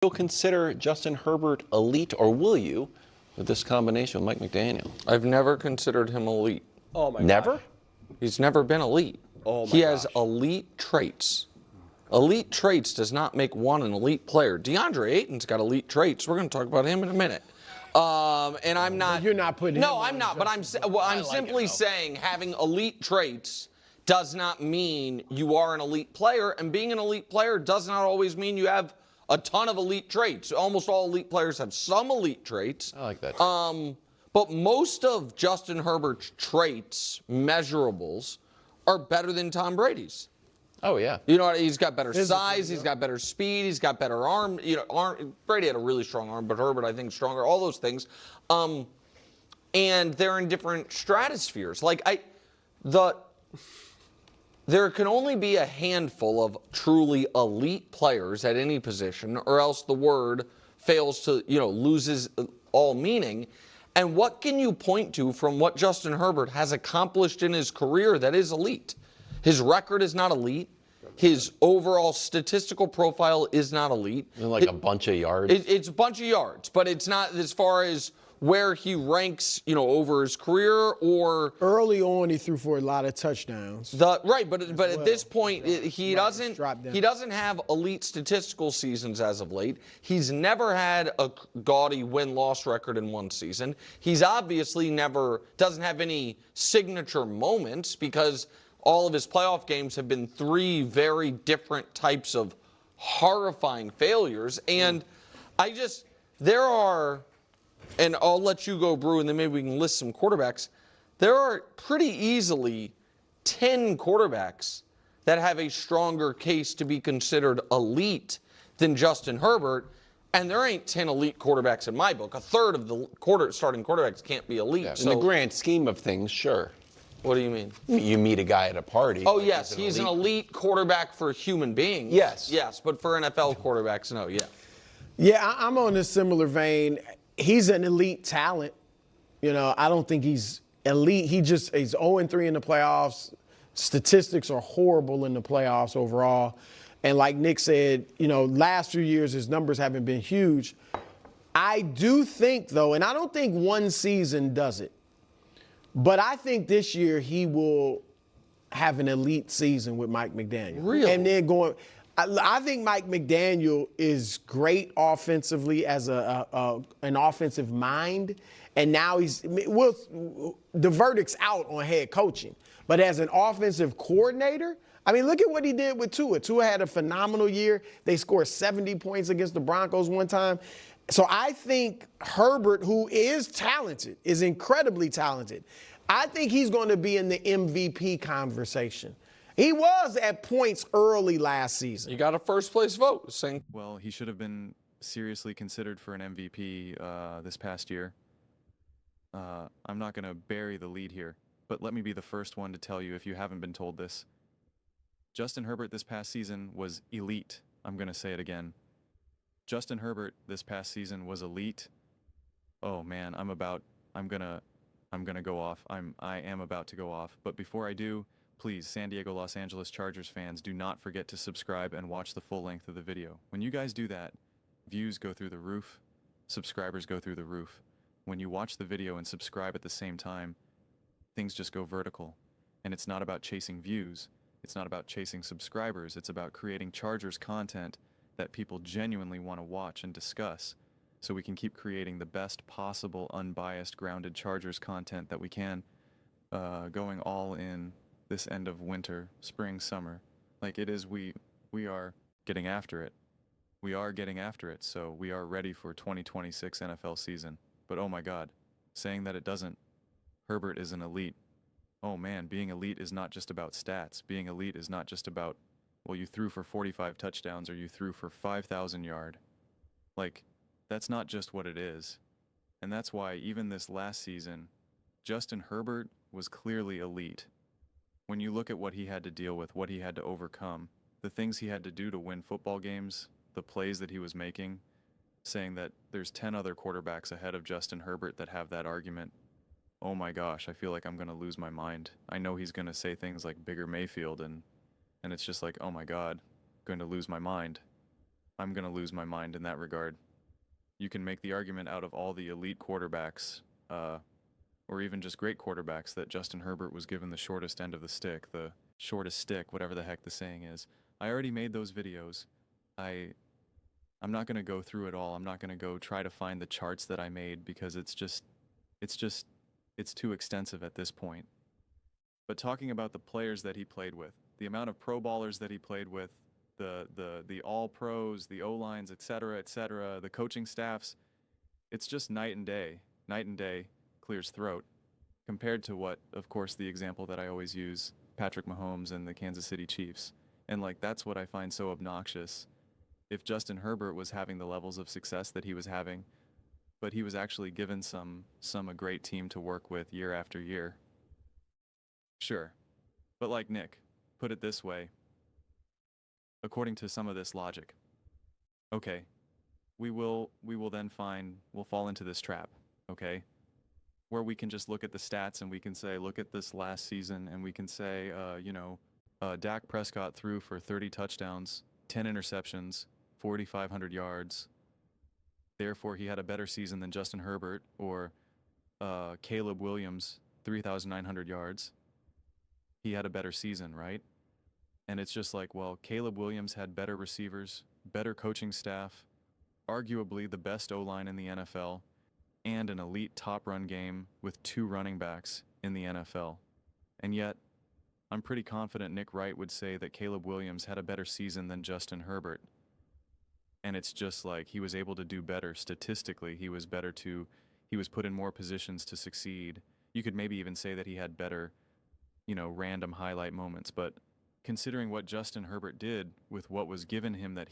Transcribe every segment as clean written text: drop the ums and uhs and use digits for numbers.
You'll consider Justin Herbert elite, or will you, with this combination with Mike McDaniel? I've never considered him elite. Oh my Never? gosh. He's never been elite. Oh my He has gosh. elite traits. Elite traits does not make one an elite player. DeAndre Ayton's got elite traits. We're going to talk about him in a minute. And I'm not. You're not putting. No, him I'm on not. But I'm simply saying having elite traits does not mean you are an elite player, and being an elite player does not always mean you have a ton of elite traits. Almost all elite players have some elite traits. I like that. But most of Justin Herbert's traits, measurables, are better than Tom Brady's. Oh, yeah. You know, he's got better size, he's got better speed, he's got better arm. You know, Brady had a really strong arm, but Herbert, I think, stronger. All those things, and they're in different stratospheres. There can only be a handful of truly elite players at any position, or else the word fails to, loses all meaning. And what can you point to from what Justin Herbert has accomplished in his career that is elite? His record is not elite. His overall statistical profile is not elite. Like a bunch of yards. It's a bunch of yards, but it's not as far as where he ranks, over his career or Early on, he threw for a lot of touchdowns. but at this point, he doesn't dropped down. he doesn't have elite statistical seasons as of late. He's never had a gaudy win-loss record in one season. He's obviously doesn't have any signature moments because all of his playoff games have been three very different types of horrifying failures. And there are, and I'll let you go, Brew, and then maybe we can list some quarterbacks. There are pretty easily 10 quarterbacks that have a stronger case to be considered elite than Justin Herbert. And there ain't 10 elite quarterbacks in my book. A third of the starting quarterbacks can't be elite. Yeah, So, in the grand scheme of things, sure. what do you mean? You meet a guy at a party. Oh, yes, he's an elite quarterback for human beings. Yes. Yes, but for NFL quarterbacks, no, yeah. Yeah, I'm on a similar vein. He's an elite talent. I don't think he's elite. He's 0-3 in the playoffs. Statistics are horrible in the playoffs overall. And like Nick said, last few years his numbers haven't been huge. I do think, though, and I don't think one season does it, but I think this year he will have an elite season with Mike McDaniel. Really? And then I think Mike McDaniel is great offensively as an offensive mind, and now the verdict's out on head coaching. But as an offensive coordinator, I mean, look at what he did with Tua. Tua had a phenomenal year. They scored 70 points against the Broncos one time. So I think Herbert, who is talented, is incredibly talented. I think he's going to be in the MVP conversation. He was at points early last season. You got a first place vote. Well, he should have been seriously considered for an MVP this past year. I'm not going to bury the lead here, but let me be the first one to tell you if you haven't been told this. Justin Herbert this past season was elite. I'm going to say it again. Justin Herbert this past season was elite. Oh man, I'm gonna go off. I am about to go off. But before I do, please, San Diego, Los Angeles Chargers fans, do not forget to subscribe and watch the full length of the video. When you guys do that, views go through the roof, subscribers go through the roof. When you watch the video and subscribe at the same time, things just go vertical. And it's not about chasing views. It's not about chasing subscribers. It's about creating Chargers content that people genuinely want to watch and discuss, so we can keep creating the best possible unbiased, grounded Chargers content that we can, going all in this end of winter, spring, summer. Like it is, we are getting after it. We are getting after it, so we are ready for 2026 NFL season. But oh my God, saying that it doesn't, Herbert is an elite. Oh man, being elite is not just about stats. Being elite is not just about, well, you threw for 45 touchdowns or you threw for 5,000 yard. Like, that's not just what it is. And that's why even this last season, Justin Herbert was clearly elite. When you look at what he had to deal with, what he had to overcome, the things he had to do to win football games, the plays that he was making, saying that there's 10 other quarterbacks ahead of Justin Herbert that have that argument. Oh my gosh, I feel like I'm going to lose my mind. I know he's going to say things like Bigger Mayfield, and it's just like, oh my God, I'm going to lose my mind. I'm going to lose my mind in that regard. You can make the argument out of all the elite quarterbacks, or even just great quarterbacks, that Justin Herbert was given the shortest end of the stick, the shortest stick, whatever the heck the saying is. I already made those videos. I'm not going to go through it all. I'm not going to go try to find the charts that I made because it's too extensive at this point. But talking about the players that he played with, the amount of pro ballers that he played with, the all pros, the O-lines, etc., the coaching staffs, it's just night and day. Night and day, clears throat, compared to what, of course, the example that I always use, Patrick Mahomes and the Kansas City Chiefs. And like, that's what I find so obnoxious. If Justin Herbert was having the levels of success that he was having, but he was actually given a great team to work with year after year. Sure. But like Nick, put it this way, according to some of this logic. Okay, we'll fall into this trap, okay? Where we can just look at the stats and we can say, look at this last season, and we can say, Dak Prescott threw for 30 touchdowns, 10 interceptions, 4,500 yards. Therefore, he had a better season than Justin Herbert, or Caleb Williams, 3,900 yards. He had a better season, right? And it's just like, well, Caleb Williams had better receivers, better coaching staff, arguably the best O-line in the NFL, and an elite top run game with 2 running backs in the NFL. And yet, I'm pretty confident Nick Wright would say that Caleb Williams had a better season than Justin Herbert. And it's just like, he was able to do better statistically. He was put in more positions to succeed. You could maybe even say that he had better, random highlight moments. But considering what Justin Herbert did with what was given him that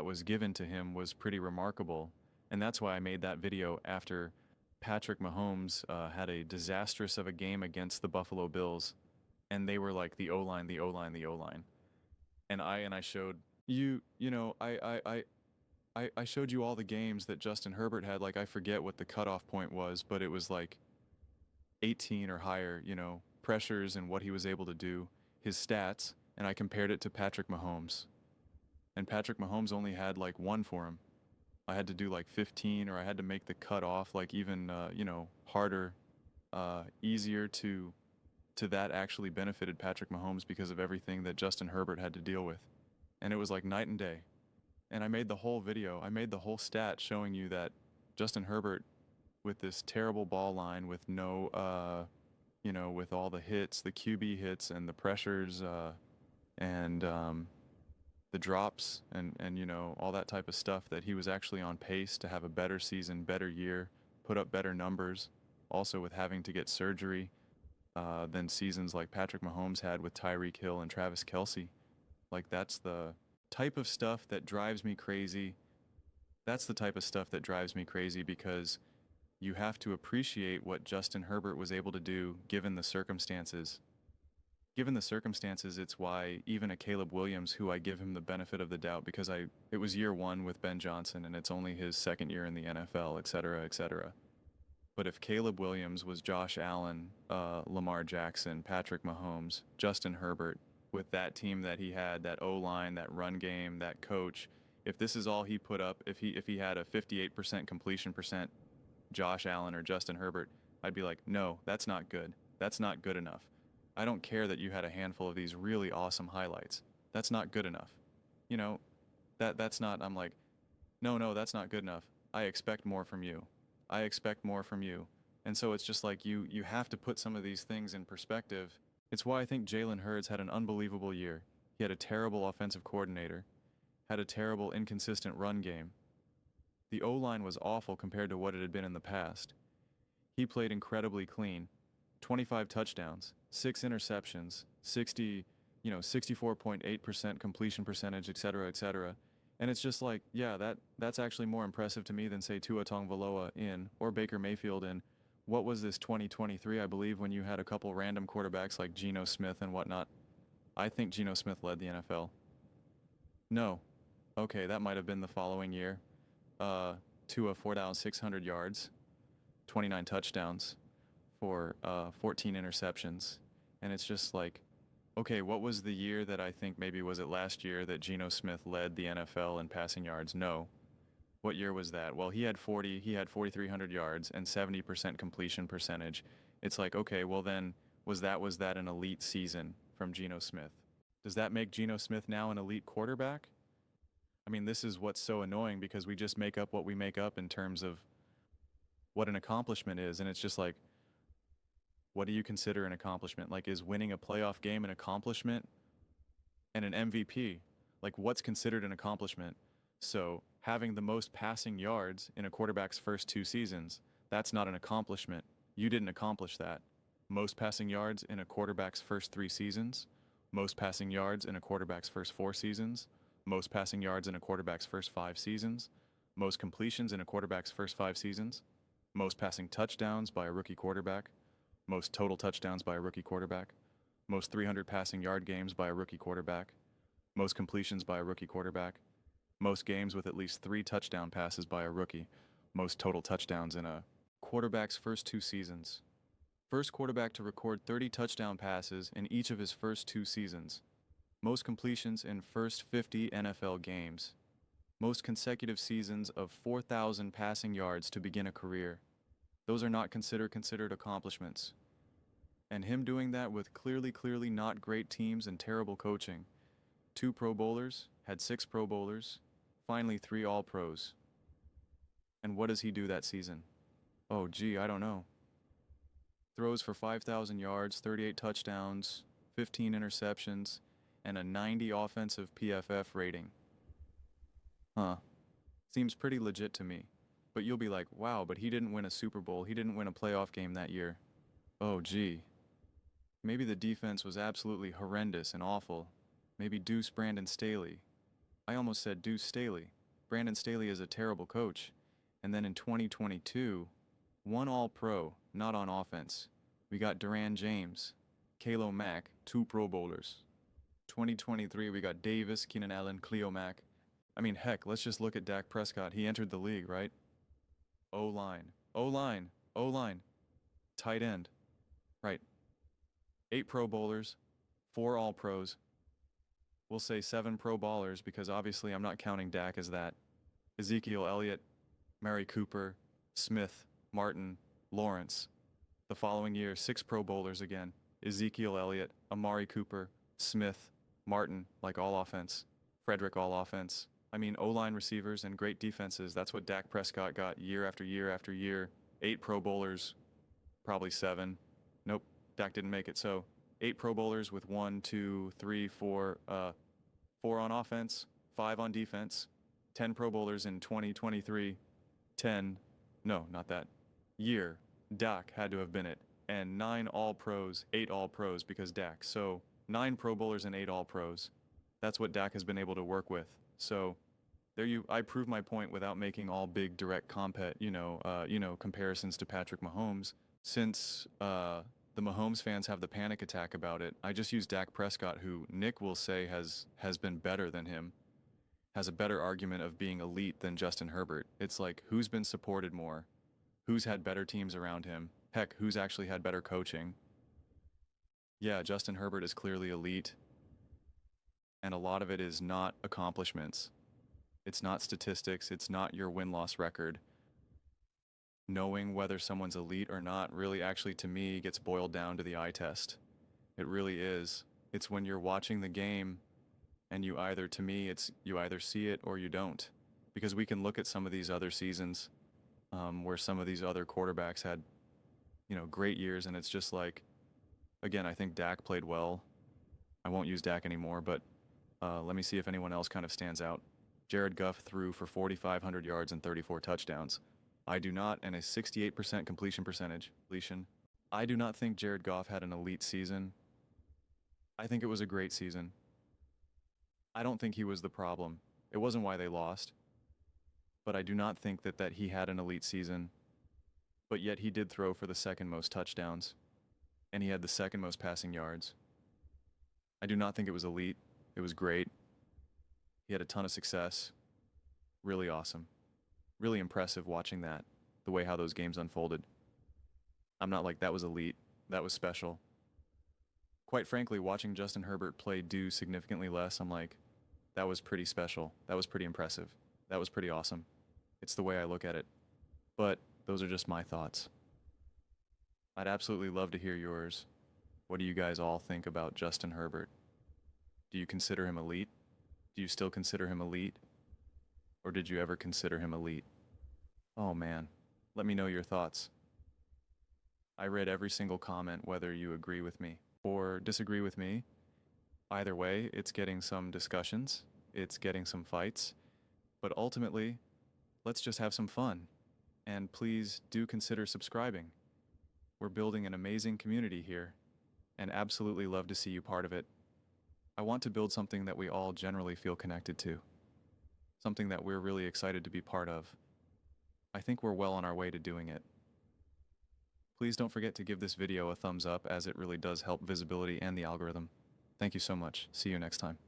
was given to him was pretty remarkable. And that's why I made that video after Patrick Mahomes had a disastrous of a game against the Buffalo Bills. And they were like the O-line, the O-line, the O-line. And I showed I showed you all the games that Justin Herbert had. Like, I forget what the cutoff point was, but it was like 18 or higher, pressures and what he was able to do, his stats, and I compared it to Patrick Mahomes. And Patrick Mahomes only had like 1 for him. I had to do like 15, or I had to make the cutoff like even, harder, easier to that actually benefited Patrick Mahomes because of everything that Justin Herbert had to deal with. And it was like night and day. And I made the whole video, I made the whole stat showing you that Justin Herbert, with this terrible ball line, with no, with all the hits, the QB hits and the pressures, and the drops and all that type of stuff, that he was actually on pace to have a better season, better year, put up better numbers, also with having to get surgery than seasons like Patrick Mahomes had with Tyreek Hill and Travis Kelce. Like, that's the type of stuff that drives me crazy. That's the type of stuff that drives me crazy, because you have to appreciate what Justin Herbert was able to do given the circumstances. Given the circumstances, it's why even a Caleb Williams, who I give him the benefit of the doubt because it was year 1 with Ben Johnson and it's only his 2nd year in the NFL, etc., etc. But if Caleb Williams was Josh Allen, Lamar Jackson, Patrick Mahomes, Justin Herbert, with that team that he had, that O-line, that run game, that coach, if this is all he put up, if he had a 58% completion percent, Josh Allen or Justin Herbert, I'd be like, no, that's not good. That's not good enough. I don't care that you had a handful of these really awesome highlights. That's not good enough. That's not, I'm like, no, that's not good enough. I expect more from you. I expect more from you. And so it's just like, you have to put some of these things in perspective. It's why I think Jalen Hurts had an unbelievable year. He had a terrible offensive coordinator, had a terrible inconsistent run game. The O-line was awful compared to what it had been in the past. He played incredibly clean. 25 touchdowns, 6 interceptions, 64.8% completion percentage, etc., etc. And it's just like, yeah, that's actually more impressive to me than, say, Tua Tagovailoa or Baker Mayfield in, what was this, 2023, I believe, when you had a couple random quarterbacks like Geno Smith and whatnot. I think Geno Smith led the NFL. No. Okay, that might have been the following year. Tua 4,600 yards, 29 touchdowns for 14 interceptions. And it's just like, Okay, what was the year that I think maybe was it last year that Geno Smith led the NFL in passing yards? No. What year was that? Well, he had 4,300 yards and 70% completion percentage. It's like, okay, well then, was that an elite season from Geno Smith? Does that make Geno Smith now an elite quarterback? I mean, this is what's so annoying because we just make up what we make up in terms of what an accomplishment is, and it's just like, what do you consider an accomplishment? Like, is winning a playoff game an accomplishment? And an MVP? Like, what's considered an accomplishment? So, having the most passing yards in a quarterback's first 2 seasons, that's not an accomplishment. You didn't accomplish that. Most passing yards in a quarterback's first 3 seasons, most passing yards in a quarterback's first 4 seasons, most passing yards in a quarterback's first 5 seasons, most completions in a quarterback's first 5 seasons, most passing touchdowns by a rookie quarterback, most total touchdowns by a rookie quarterback, most 300 passing yard games by a rookie quarterback, most completions by a rookie quarterback, most games with at least 3 touchdown passes by a rookie, most total touchdowns in a quarterback's first 2 seasons. First quarterback to record 30 touchdown passes in each of his first 2 seasons. Most completions in first 50 NFL games. Most consecutive seasons of 4,000 passing yards to begin a career. Those are not considered accomplishments. And him doing that with clearly not great teams and terrible coaching. 2 Pro Bowlers, had 6 Pro Bowlers, finally 3 All-Pros. And what does he do that season? Oh, gee, I don't know. Throws for 5,000 yards, 38 touchdowns, 15 interceptions, and a 90 offensive PFF rating. Huh. Seems pretty legit to me. But you'll be like, wow, but he didn't win a Super Bowl. He didn't win a playoff game that year. Oh, gee. Maybe the defense was absolutely horrendous and awful. Maybe deuce Brandon Staley. I almost said deuce Staley. Brandon Staley is a terrible coach. And then in 2022, 1 All-Pro, not on offense. We got Duran James, Kalo Mack, 2 Pro Bowlers. 2023, we got Davis, Keenan Allen, Cleo Mack. I mean, heck, let's just look at Dak Prescott. He entered the league, right? O-line, O-line, O-line, tight end, right. 8 Pro Bowlers, 4 All-Pros. We'll say 7 Pro Ballers because obviously I'm not counting Dak as that. Ezekiel Elliott, Mary Cooper, Smith, Martin, Lawrence. The following year, 6 Pro Bowlers again. Ezekiel Elliott, Amari Cooper, Smith, Martin, like all offense. Frederick, all offense. I mean, O-line receivers and great defenses. That's what Dak Prescott got year after year after year. 8 Pro Bowlers, probably 7. Nope, Dak didn't make it. So 8 Pro Bowlers with 1, 2, 3, 4, 4 on offense, 5 on defense. 10 Pro Bowlers in 2023. 10, no, not that year. Dak had to have been it. And 9 All-Pros, 8 All-Pros because Dak. So 9 Pro Bowlers and 8 All-Pros. That's what Dak has been able to work with. So I proved my point without making all big direct comparisons to Patrick Mahomes. Since the Mahomes fans have the panic attack about it, I just use Dak Prescott, who Nick will say has been better than him, has a better argument of being elite than Justin Herbert. It's like, who's been supported more? Who's had better teams around him? Heck, who's actually had better coaching? Yeah, Justin Herbert is clearly elite, and a lot of it is not accomplishments. It's not statistics. It's not your win-loss record. Knowing whether someone's elite or not really actually, to me, gets boiled down to the eye test. It really is. It's when you're watching the game and you either see it or you don't. Because we can look at some of these other seasons where some of these other quarterbacks had, great years, and it's just like, again, I think Dak played well. I won't use Dak anymore, but let me see if anyone else kind of stands out. Jared Goff threw for 4,500 yards and 34 touchdowns. I do not, and a 68% completion percentage. I do not think Jared Goff had an elite season. I think it was a great season. I don't think he was the problem. It wasn't why they lost. But I do not think that he had an elite season. But yet he did throw for the 2nd most touchdowns. And he had the 2nd most passing yards. I do not think it was elite. It was great. He had a ton of success. Really awesome. Really impressive watching that, the way how those games unfolded. I'm not like, that was elite. That was special. quite frankly, watching Justin Herbert play do significantly less, I'm like, that was pretty special. That was pretty impressive. That was pretty awesome. It's the way I look at it. But those are just my thoughts. I'd absolutely love to hear yours. What do you guys all think about Justin Herbert? Do you consider him elite? Do you still consider him elite? Or did you ever consider him elite? Oh man, let me know your thoughts. I read every single comment, whether you agree with me or disagree with me. Either way, it's getting some discussions, it's getting some fights, but ultimately, let's just have some fun. And please do consider subscribing. We're building an amazing community here, and absolutely love to see you part of it. I want to build something that we all generally feel connected to, something that we're really excited to be part of. I think we're well on our way to doing it. Please don't forget to give this video a thumbs up, as it really does help visibility and the algorithm. Thank you so much. See you next time.